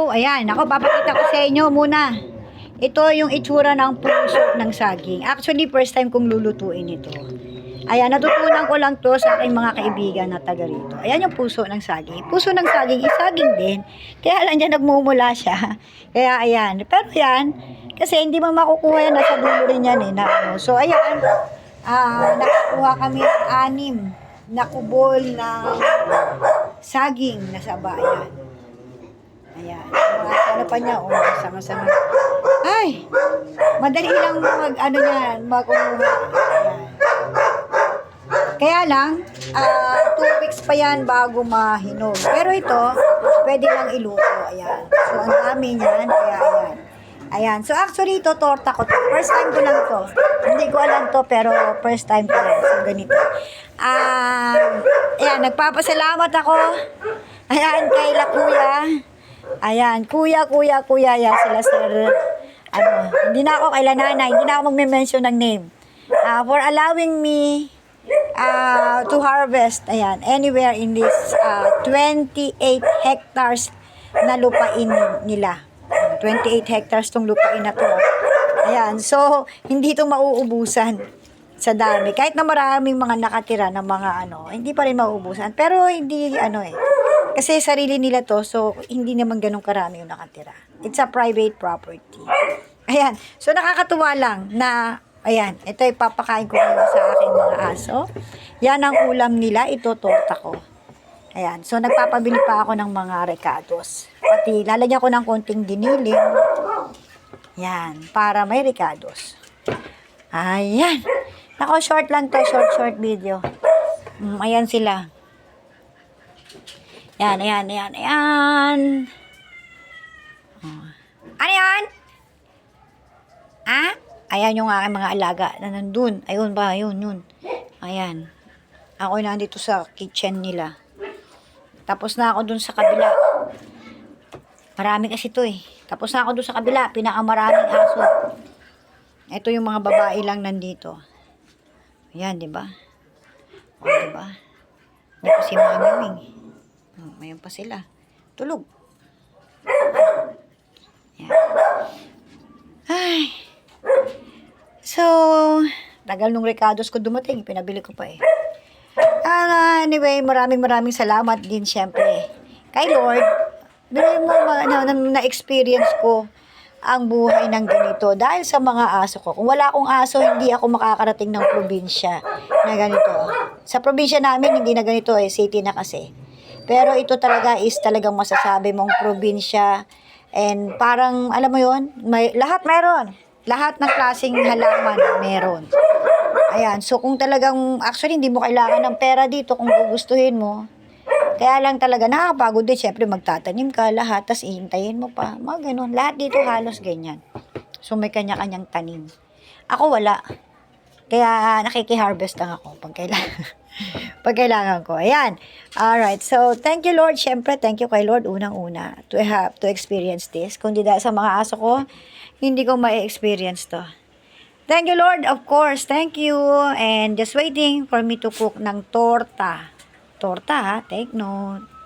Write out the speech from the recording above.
So, ayan. Ako, papakita ko sa inyo muna. Ito yung itsura ng puso ng saging. Actually, first time kong lulutuin ito. Ayan, natutunan ko lang to sa aking mga kaibigan na taga rito. Ayan yung puso ng saging. Puso ng saging, isaging din. Kaya lang dyan nagmumula siya. Kaya ayan. Pero yan, kasi hindi mo makukuha yan. Nasa dulo rin yan eh. Na, ano. So ayan, nakakuha kami ng 6 na kubol ng saging na saba. Ayan. Ayan. Ano pa niya? Oh, sama-sama. Ay! Madali lang ano yan, magkuha. Ayan. Kaya lang, 2 weeks pa yan bago mahinog. Pero ito, pwede lang iluto. Ayan. So, ang dami niyan. Kaya, ayan. Ayan. So, actually, ito, torta ko to. First time ko lang to. Hindi ko alam to, pero first time ko lang. So, ganito. Ayan, nagpapasalamat ako. Ayan, kay la kuya. Ayan, kuya. Ayan, sila sir. Hindi na ako kay la nanay. Hindi na ako magme-mention ng name. For allowing me to harvest, ayan, anywhere in this 28 hectares na lupain nila. 28 hectares tong lupain na to. Ayan, so, hindi ito mauubusan sa dami. Kahit na maraming mga nakatira na mga hindi pa rin mauubusan. Pero hindi, kasi sarili nila to, so, hindi naman ganun karami yung nakatira. It's a private property. Ayan, so nakakatuwa lang na ayan, ito ipapakain ko muna sa aking mga aso. Yan ang ulam nila, ito torta ko. Ayan, so nagpapabili pa ako ng mga recados. Pati lalagyan ko ng konting giniling. Yan, para may recados. Ayan. Nako, short lang to, short video. Ayan sila. Ayan. Ano yan? Ayan yung aking mga alaga na nandun. Ayun ba? Yun. Ayan. Ako nandito sa kitchen nila. Tapos na ako dun sa kabila. Marami kasi to eh. Tapos na ako dun sa kabila. Pinakamaraming aso. Ito yung mga babae lang nandito. Ayan, diba? O, diba? Hindi pa si Mami Wing. Mayroon pa sila. Tulog. Ayan. Ay. So, tagal nung recados ko dumating, pinabili ko pa eh. Anyway, maraming salamat din syempre kay Lord. Na-experience ko ang buhay ng ganito dahil sa mga aso ko. Kung wala akong aso, hindi ako makakarating ng probinsya na ganito. Sa probinsya namin, hindi na ganito eh, city na kasi. Pero ito talaga is talagang masasabi mong probinsya. And parang, alam mo yun, lahat meron. Lahat ng klaseng halaman meron. Ayan, so kung talagang, actually hindi mo kailangan ng pera dito kung gugustuhin mo. Kaya lang talaga nakakapagod din, syempre magtatanim ka lahat, tas ihintayin mo pa, mga ganun. Lahat dito halos ganyan. So may kanya-kanyang tanim. Ako wala. Kaya nakikiharvest lang ako pag kailangan. Pag kailangan ko. Ayan. Alright. So, thank you Lord. Syempre, thank you kay Lord unang-una to experience this. Kundi dahil sa mga aso ko, hindi ko ma-experience to. Thank you Lord, of course. Thank you. And just waiting for me to cook ng torta. Torta ha, take note.